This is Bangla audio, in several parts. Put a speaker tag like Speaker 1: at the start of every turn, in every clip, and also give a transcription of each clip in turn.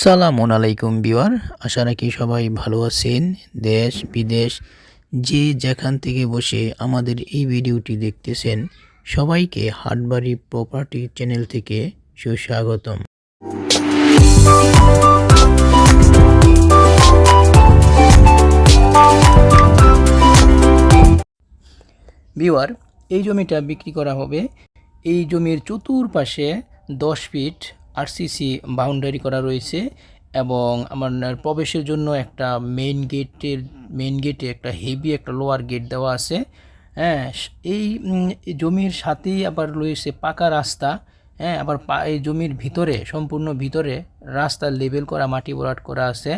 Speaker 1: সালামুন আলাইকুম বিওয়ার, আশা রাখি সবাই ভালো আছেন। দেশ বিদেশ যে যেখান থেকে বসে আমাদের এই ভিডিওটি দেখতেছেন, সবাইকে হাটবাড়ি প্রপার্টি চ্যানেল থেকে সুস্বাগতম। বিওয়ার, এই জমিটা বিক্রি করা হবে। এই জমির চতুর্পাশে 10 ফিট আরসিসি বাউন্ডারি করা রয়েছে এবং আমার প্রবেশের জন্য একটা মেইন গেটে একটা হেভি একটা লোয়ার গেট দেওয়া আছে। হ্যাঁ, এই জমির সাথেই আবার রয়েছে পাকা রাস্তা। হ্যাঁ, আবার এই জমির ভিতরে সম্পূর্ণ ভিতরে রাস্তা লেবেল করা, মাটি ভরাট করা আছে।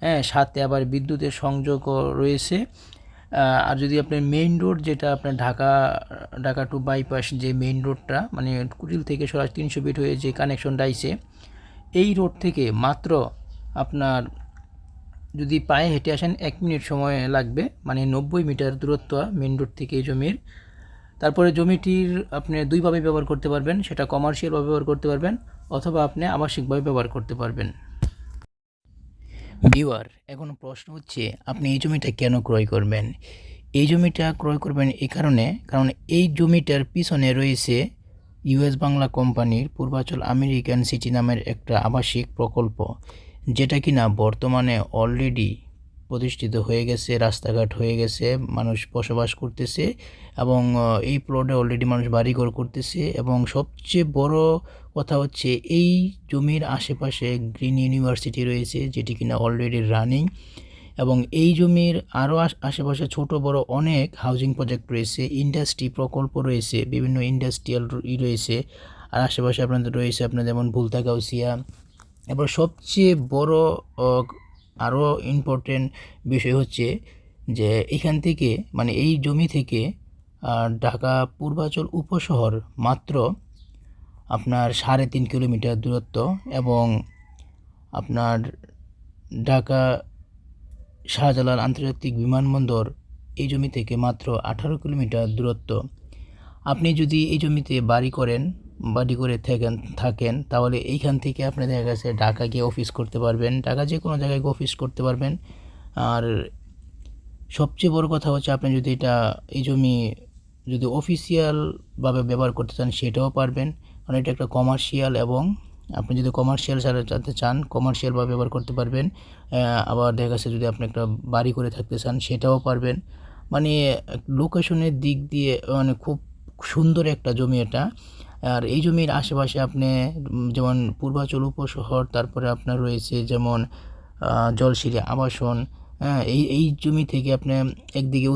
Speaker 1: হ্যাঁ, সাথে আবার বিদ্যুতের সংযোগও রয়েছে। আর যদি আপনার মেইন রোড, যেটা আপনার ঢাকা টু বাইপাস, যে মেইন রোডটা মানে কুড়িল থেকে সরাসরি 300 ফিট হয়ে যে কানেকশনটা আইছে, এই রোড থেকে মাত্র আপনার যদি পায়ে হেঁটে আসেন 1 মিনিট সময় লাগবে, মানে 90 মিটার দূরত্ব মেইন রোড থেকে এই জমির। তারপরে জমিটির আপনি দুইভাবে ব্যবহার করতে পারবেন, সেটা কমার্শিয়ালভাবে ব্যবহার করতে পারবেন অথবা আপনি আবাসিকভাবে ব্যবহার করতে পারবেন। ভিউয়ার, এখন প্রশ্ন হচ্ছে আপনি এই জমিটা কেন ক্রয় করবেন? এই জমিটা ক্রয় করবেন কারণ এই জমিটার পিছনে রয়েছে ইউএস বাংলা কোম্পানির পূর্বাচল আমেরিকান সিটি নামের একটা আবাসিক প্রকল্প, যেটা কিনা বর্তমানে অলরেডি প্রতিষ্ঠিত হয়ে গেছে, রাস্তাঘাট হয়ে গেছে, মানুষ বসবাস করতেছে এবং এই প্লটে অলরেডি মানুষ বাড়িঘর করতেছে। এবং সবচেয়ে বড় কথা হচ্ছে এই জমির আশেপাশে গ্রিন ইউনিভার্সিটি রয়েছে, যেটি কিনা অলরেডি রানিং। এবং এই জমির আরও আশেপাশে ছোট বড় অনেক হাউজিং প্রজেক্ট রয়েছে, ইন্ডাস্ট্রি প্রকল্প রয়েছে, বিভিন্ন ইন্ডাস্ট্রিয়াল রয়েছে। আর আশেপাশে আপনাদের রয়েছে আপনার যেমন ভুলতা গাউসিয়া। এবার সবচেয়ে বড় আরও ইম্পর্টেন্ট বিষয় হচ্ছে যে এখান থেকে মানে এই জমি থেকে ঢাকা পূর্বাচল উপশহর মাত্র আপনার 3.5 কিলোমিটার দূরত্ব এবং আপনার ঢাকা শাহজালাল আন্তর্জাতিক বিমানবন্দর এই জমি থেকে মাত্র 18 কিলোমিটার দূরত্ব। আপনি যদি এই জমিতে বাড়ি করে থাকেন তাহলে এইখান থেকে আপনি দেখা গেছে ঢাকা গিয়ে অফিস করতে পারবেন, ঢাকা যে কোনো জায়গায় গিয়ে অফিস করতে পারবেন। আর সবচেয়ে বড় কথা হচ্ছে আপনি যদি এই জমি যদি অফিসিয়ালভাবে ব্যবহার করতে চান সেটাও পারবেন, কারণ এটা একটা কমার্শিয়াল। এবং আপনি যদি কমার্শিয়াল চালাতে চান কমার্শিয়ালভাবে ব্যবহার করতে পারবেন। আবার দেখা যাচ্ছে যদি আপনি একটা বাড়ি করে থাকতে চান সেটাও পারবেন। মানে লোকেশনের দিক দিয়ে মানে খুব সুন্দর একটা জমি এটা। আর এই জমির আশেপাশে আপনি যেমন পূর্বাচল উপশহর, তারপরে আপনার রয়েছে যেমন জলসিঁড়ি আবাসন। হ্যাঁ, এই জমি থেকে আপনি একদিকে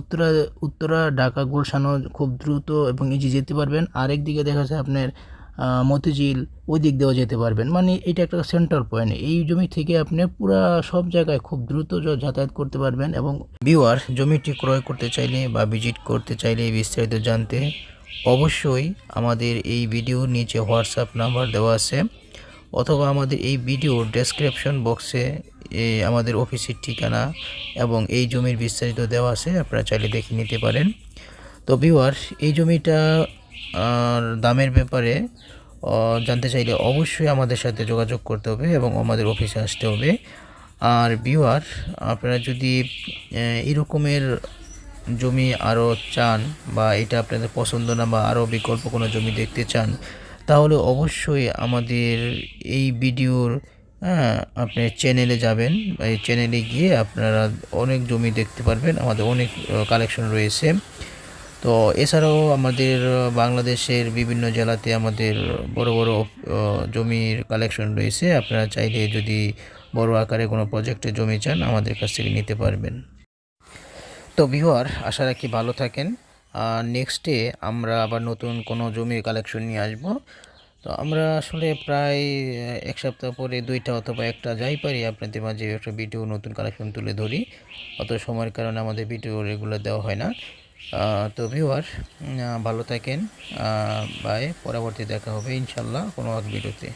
Speaker 1: উত্তরা ঢাকা গুলশানও খুব দ্রুত এবং ইজি যেতে পারবেন, আর একদিকে দেখা যায় আপনার মতিঝিল ওই দিক দিয়েও যেতে পারবেন। মানে এটা একটা সেন্টার পয়েন্ট, এই জমি থেকে আপনি পুরা সব জায়গায় খুব দ্রুত যাতায়াত করতে পারবেন। এবং ভিউয়ার, জমিটি ক্রয় করতে চাইলে বা ভিজিট করতে চাইলে বিস্তারিত জানতে অবশ্যই আমাদের এই ভিডিওর নিচে হোয়াটসঅ্যাপ নাম্বার দেওয়া আছে, অথবা আমাদের এই ভিডিওর ডেসক্রিপশন বক্সে আমাদের অফিসের ঠিকানা এবং এই জমির বিস্তারিত দেওয়া আছে, আপনারা চাইলে দেখে নিতে পারেন। তো ভিউয়ার, এই জমিটা দামের ব্যাপারে জানতে চাইলে অবশ্যই আমাদের সাথে যোগাযোগ করতে হবে এবং আমাদের অফিসে আসতে হবে। আর ভিউয়ার, আপনারা যদি এরকমের জমি আরও চান বা এটা আপনাদের পছন্দ না বা আরও বিকল্প কোনো জমি দেখতে চান, তাহলে অবশ্যই আমাদের এই ভিডিওর আপনি চ্যানেলে যাবেন। এই চ্যানেলে গিয়ে আপনারা অনেক জমি দেখতে পারবেন, আমাদের অনেক কালেকশন রয়েছে। তো এছাড়াও আমাদের বাংলাদেশের বিভিন্ন জেলাতে আমাদের বড় বড় জমির কালেকশন রয়েছে, আপনারা চাইলে যদি বড় আকারে কোনো প্রজেক্টে জমি চান আমাদের কাছ থেকে নিতে পারবেন। তো ভিউয়ার, আশা রাখি ভালো থাকেন। নেক্সটে আমরা আবার নতুন কোনো জমির কালেকশন নিয়ে আসব। তো আমরা আসলে প্রায় 1 সপ্তাহ পরে 2টা অথবা 1টা যাই পারি আপনাদের মাঝে একটা ভিডিও নতুন কালেকশন তুলে ধরি। অত সময়ের কারণে আমাদের ভিডিও রেগুলার দেওয়া হয় না। তো ভিউয়ার, ভালো থাকেন। বাই, পরবর্তী দেখা হবে ইনশাল্লাহ কোনো এক ভিডিওতে।